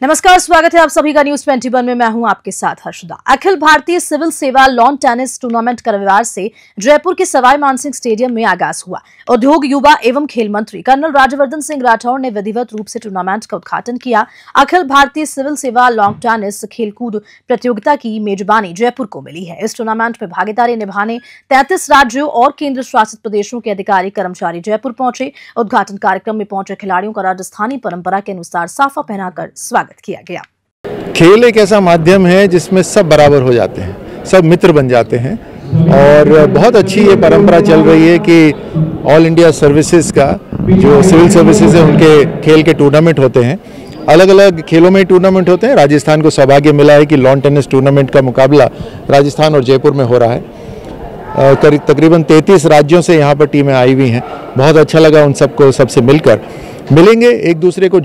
नमस्कार, स्वागत है आप सभी का न्यूज 21 में। मैं हूं आपके साथ हर्षदा। अखिल भारतीय सिविल सेवा लॉन टेनिस टूर्नामेंट का रविवार से जयपुर के सवाई मानसिंह स्टेडियम में आगाज हुआ। उद्योग, युवा एवं खेल मंत्री कर्नल राज्यवर्धन सिंह राठौड़ ने विधिवत रूप से टूर्नामेंट का उद्घाटन किया। अखिल भारतीय सिविल सेवा लॉन टेनिस खेलकूद प्रतियोगिता की मेजबानी जयपुर को मिली है। इस टूर्नामेंट में भागीदारी निभाने 33 राज्यों और केंद्र शासित प्रदेशों के अधिकारी कर्मचारी जयपुर पहुंचे। उद्घाटन कार्यक्रम में पहुंचे खिलाड़ियों का राजस्थानी परंपरा के अनुसार साफा पहनाकर स्वागत किया गया। खेल एक ऐसा माध्यम है जिसमें सब बराबर हो जाते हैं, सब मित्र बन जाते हैं और बहुत अच्छी ये परंपरा चल रही है कि ऑल इंडिया सर्विसेज का जो सिविल सर्विसेज है उनके खेल के टूर्नामेंट होते हैं। अलग अलग खेलों में टूर्नामेंट होते हैं। राजस्थान को सौभाग्य मिला है कि लॉन टेनिस टूर्नामेंट का मुकाबला राजस्थान और जयपुर में हो रहा है। तकरीबन 33 राज्यों से यहाँ पर टीमें आई हुई हैं। बहुत अच्छा लगा उन सबको, सबसे मिलकर मिलेंगे, एक दूसरे को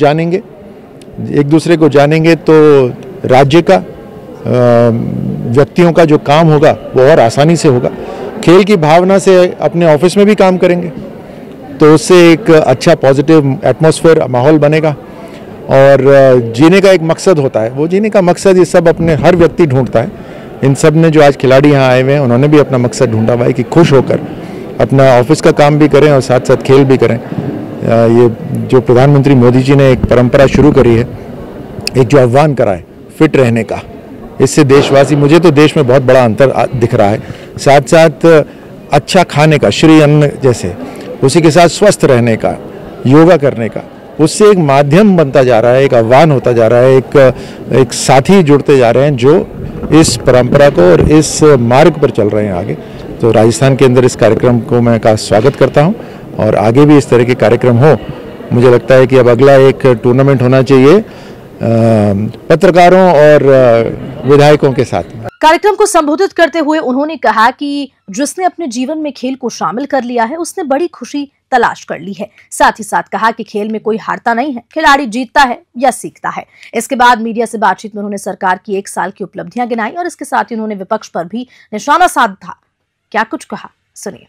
जानेंगे तो राज्य का व्यक्तियों का जो काम होगा वो और आसानी से होगा। खेल की भावना से अपने ऑफिस में भी काम करेंगे तो उससे एक अच्छा पॉजिटिव एटमॉस्फेयर माहौल बनेगा और जीने का एक मकसद होता है। वो जीने का मकसद ये सब अपने हर व्यक्ति ढूंढता है। इन सब ने जो आज खिलाड़ी यहाँ आए हुए हैं उन्होंने भी अपना मकसद ढूंढा हुआ है कि खुश होकर अपना ऑफिस का काम भी करें और साथ साथ खेल भी करें। ये जो प्रधानमंत्री मोदी जी ने एक परंपरा शुरू करी है, एक जो आह्वान करा है फिट रहने का, इससे देशवासी, मुझे तो देश में बहुत बड़ा अंतर दिख रहा है। साथ साथ अच्छा खाने का, श्री अन्न जैसे, उसी के साथ स्वस्थ रहने का, योगा करने का, उससे एक माध्यम बनता जा रहा है, एक आह्वान होता जा रहा है, एक साथी जुड़ते जा रहे हैं जो इस परंपरा को और इस मार्ग पर चल रहे हैं आगे। तो राजस्थान के अंदर इस कार्यक्रम को मैं का स्वागत करता हूं और आगे भी इस तरह के कार्यक्रम हो। मुझे लगता है कि अब अगला एक टूर्नामेंट होना चाहिए पत्रकारों और विधायकों के साथ। कार्यक्रम को संबोधित करते हुए उन्होंने कहा कि जिसने अपने जीवन में खेल को शामिल कर लिया है उसने बड़ी खुशी तलाश कर ली है। साथ ही साथ कहा कि खेल में कोई हारता नहीं है, खिलाड़ी जीतता है या सीखता है। इसके बाद मीडिया से बातचीत में उन्होंने सरकार की 1 साल की उपलब्धियां गिनाई और इसके साथ ही उन्होंने विपक्ष पर भी निशाना साधा। क्या कुछ कहा, सुनिए।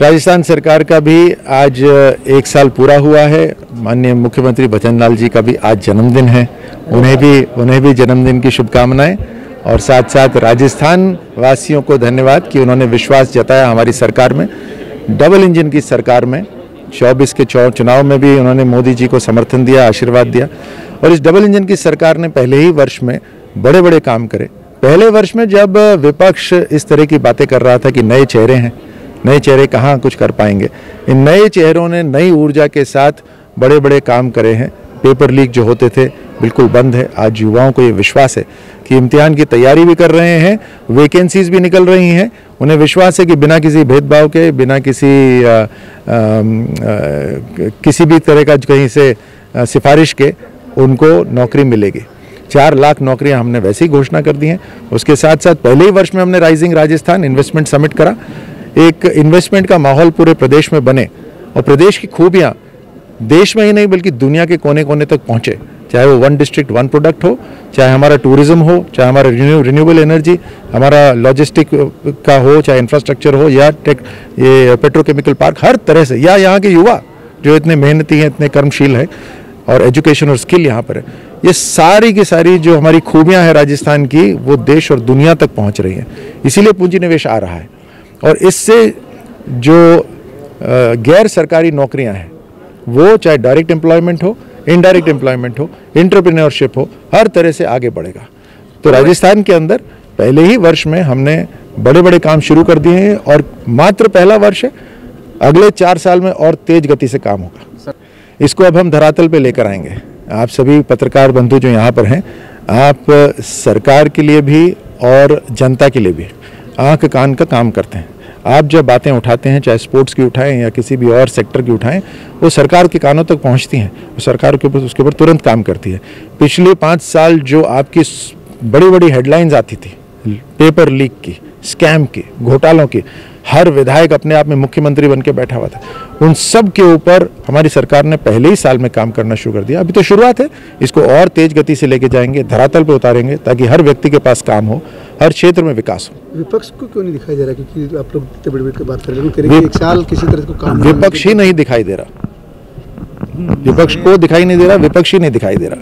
राजस्थान सरकार का भी आज 1 साल पूरा हुआ है। माननीय मुख्यमंत्री भजन लाल जी का भी आज जन्मदिन है। उन्हें भी जन्मदिन की शुभकामनाएं और साथ साथ राजस्थान वासियों को धन्यवाद कि उन्होंने विश्वास जताया हमारी सरकार में, डबल इंजन की सरकार में। 24 के चुनाव में भी उन्होंने मोदी जी को समर्थन दिया, आशीर्वाद दिया और इस डबल इंजन की सरकार ने पहले ही वर्ष में बड़े बड़े काम करे। पहले वर्ष में जब विपक्ष इस तरह की बातें कर रहा था कि नए चेहरे हैं, नए चेहरे कहाँ कुछ कर पाएंगे, इन नए चेहरों ने नई ऊर्जा के साथ बड़े बड़े काम करे हैं। पेपर लीक जो होते थे बिल्कुल बंद है। आज युवाओं को ये विश्वास है कि इम्तिहान की तैयारी भी कर रहे हैं, वैकेंसीज भी निकल रही हैं। उन्हें विश्वास है कि बिना किसी भेदभाव के, बिना किसी भी तरह का कहीं से सिफारिश के उनको नौकरी मिलेगी। 4 लाख नौकरियां हमने वैसे ही घोषणा कर दी हैं। उसके साथ साथ पहले ही वर्ष में हमने राइजिंग राजस्थान इन्वेस्टमेंट समिट करा। एक इन्वेस्टमेंट का माहौल पूरे प्रदेश में बने और प्रदेश की खूबियां देश में ही नहीं बल्कि दुनिया के कोने कोने तक पहुंचे। चाहे वो 1 डिस्ट्रिक्ट 1 प्रोडक्ट हो, चाहे हमारा टूरिज्म हो, चाहे हमारा रिन्यूएबल एनर्जी, हमारा लॉजिस्टिक का हो, चाहे इंफ्रास्ट्रक्चर हो या ये पेट्रोकेमिकल पार्क, हर तरह से, या यहाँ के युवा जो इतने मेहनती हैं, इतने कर्मशील हैं और एजुकेशन और स्किल यहाँ पर है। ये सारी की सारी जो हमारी खूबियाँ हैं राजस्थान की, वो देश और दुनिया तक पहुँच रही हैं। इसीलिए पूंजी निवेश आ रहा है और इससे जो गैर सरकारी नौकरियां हैं वो चाहे डायरेक्ट एम्प्लॉयमेंट हो, इनडायरेक्ट एम्प्लॉयमेंट हो, एंटरप्रेन्योरशिप हो, हर तरह से आगे बढ़ेगा। तो राजस्थान के अंदर पहले ही वर्ष में हमने बड़े बड़े काम शुरू कर दिए हैं और मात्र पहला वर्ष है। अगले 4 साल में और तेज गति से काम होगा। इसको अब हम धरातल पे लेकर आएंगे। आप सभी पत्रकार बंधु जो यहाँ पर हैं, आप सरकार के लिए भी और जनता के लिए भी आंख कान का काम करते हैं। आप जब बातें उठाते हैं, चाहे स्पोर्ट्स की उठाएं या किसी भी और सेक्टर की उठाएं, वो सरकार के कानों तक पहुंचती हैं। वो सरकार के ऊपर उसके ऊपर तुरंत काम करती है। पिछले 5 साल जो आपकी बड़ी बड़ी हेडलाइंस आती थी, पेपर लीक की, स्कैम की, घोटालों की, हर विधायक अपने आप में मुख्यमंत्री बन के बैठा हुआ था। उन सब के ऊपर हमारी सरकार ने पहले ही साल में काम करना शुरू कर दिया। अभी तो शुरुआत है, इसको और तेज गति से लेके जाएंगे, धरातल पे उतारेंगे ताकि हर व्यक्ति के पास काम हो, हर क्षेत्र में विकास हो। विपक्ष को क्यों नहीं दिखाई दे रहा? क्योंकि आप लोग इतने बड़े की बात कर रहे हैं, 1 साल किसी तरह को काम, विपक्ष ही नहीं दिखाई दे रहा, विपक्ष को दिखाई नहीं दे रहा, विपक्ष ही नहीं दिखाई दे रहा।